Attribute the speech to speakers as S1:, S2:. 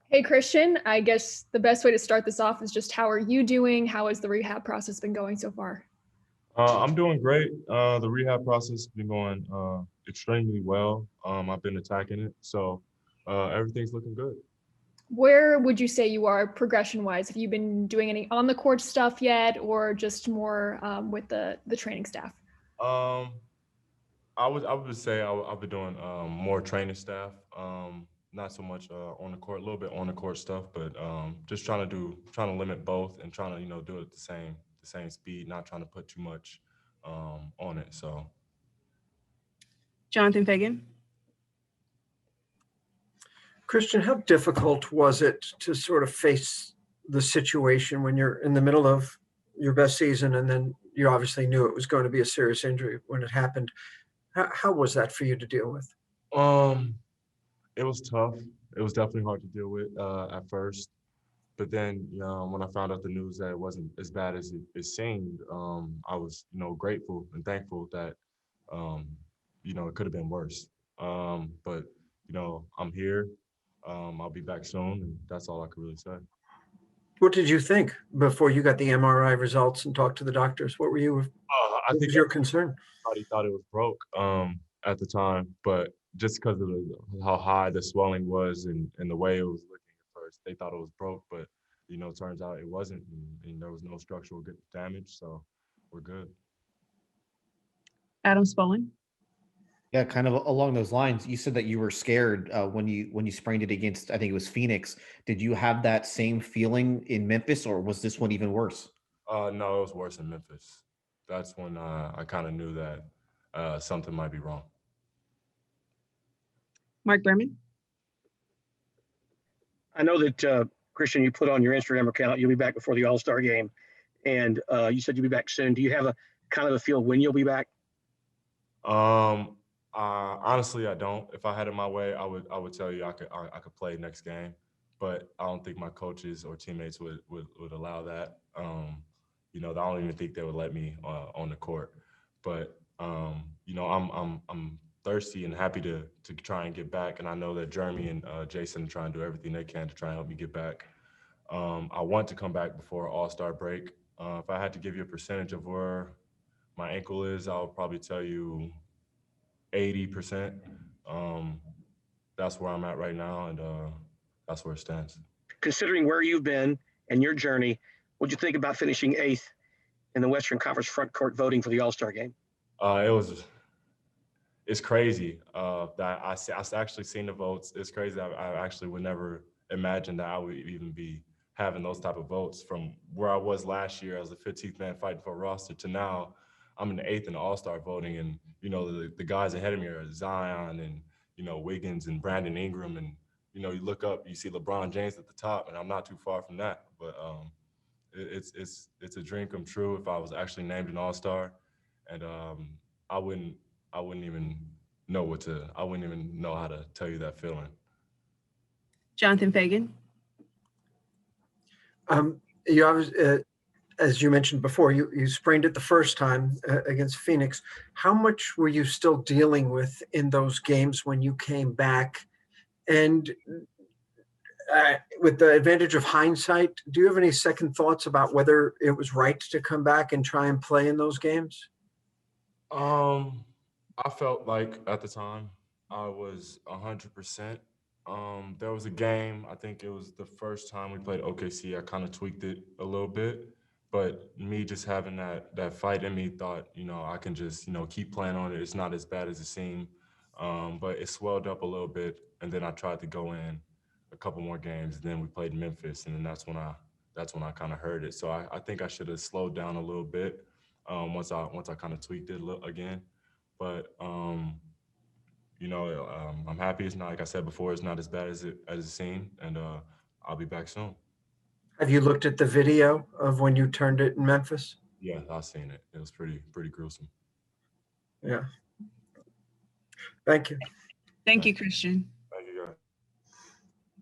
S1: Hey, Christian, I guess the best way to start this off is just how are you doing? How has the rehab process been going so far?
S2: I'm doing great. The rehab process has been going extremely well. I've been attacking it, so everything's looking good.
S1: Where would you say you are progression wise? Have you been doing any on the court stuff yet, or just more with the training staff?
S2: Um, I would say I've been doing more training staff, not so much on the court, a little bit on the court stuff, but just trying to limit both and trying to do it at the same speed, not trying to put too much on it. So.
S3: Jonathan Fagan.
S4: Christian, how difficult was it to sort of face the situation when you're in the middle of your best season and then you obviously knew it was going to be a serious injury when it happened? How was that for you to deal with?
S2: It was tough. It was definitely hard to deal with at first. But then, when I found out the news that it wasn't as bad as it seemed, I was, grateful and thankful that, it could have been worse. But, I'm here. I'll be back soon, and that's all I could really say.
S4: What did you think before you got the MRI results and talked to the doctors? What
S2: I think
S4: was your concern?
S2: everybody thought it was broke at the time, but just because of how high the swelling was and the way it was looking at first, they thought it was broke. But turns out it wasn't, and there was no structural damage, so we're good.
S3: Adam Spolling.
S5: Yeah, kind of along those lines. You said that you were scared when you sprained it against, I think it was Phoenix. Did you have that same feeling in Memphis, or was this one even worse?
S2: No, it was worse in Memphis. That's when I kind of knew that something might be wrong.
S3: Mark Berman.
S6: I know that, Christian, you put on your Instagram account, you'll be back before the All-Star game. And you said you'll be back soon. Do you have a kind of a feel when you'll be back?
S2: Honestly, I don't. If I had it my way, I would tell you I could play next game, but I don't think my coaches or teammates would allow that. I don't even think they would let me on the court. But I'm thirsty and happy to try and get back, and I know that Jeremy and Jason are trying to do everything they can to try and help me get back. I want to come back before All-Star break. If I had to give you a percentage of where my ankle is, I would probably tell you 80%. That's where I'm at right now, and that's where it stands.
S6: Considering where you've been and your journey, what'd you think about finishing 8th in the Western Conference front court voting for the All-Star game?
S2: It's crazy that I actually seen the votes. It's crazy. I actually would never imagine that I would even be having those type of votes from where I was last year as a 15th man fighting for a roster to now I'm in the 8th in the All-Star voting, and the guys ahead of me are Zion and Wiggins and Brandon Ingram, and you look up, you see LeBron James at the top, and I'm not too far from that. But it's a dream come true if I was actually named an All-Star, and I wouldn't even know I wouldn't even know how to tell you that feeling.
S3: Jonathan Fagan.
S4: You obviously, as you mentioned before, you sprained it the first time against Phoenix. How much were you still dealing with in those games when you came back? And with the advantage of hindsight, do you have any second thoughts about whether it was right to come back and try and play in those games?
S2: I felt like at the time I was 100%. There was a game, I think it was the first time we played OKC, I kind of tweaked it a little bit. But me just having that fight in me thought, I can just, keep playing on it. It's not as bad as it seemed. But it swelled up a little bit. And then I tried to go in a couple more games. And then we played Memphis. And then that's when I kind of heard it. So I think I should have slowed down a little bit once I kind of tweaked it again. But, I'm happy. It's not, like I said before, it's not as bad as it seemed. And I'll be back soon.
S4: Have you looked at the video of when you turned it in Memphis?
S2: Yeah, I've seen it. It was pretty gruesome.
S4: Yeah. Thank you.
S3: Thank you, Christian.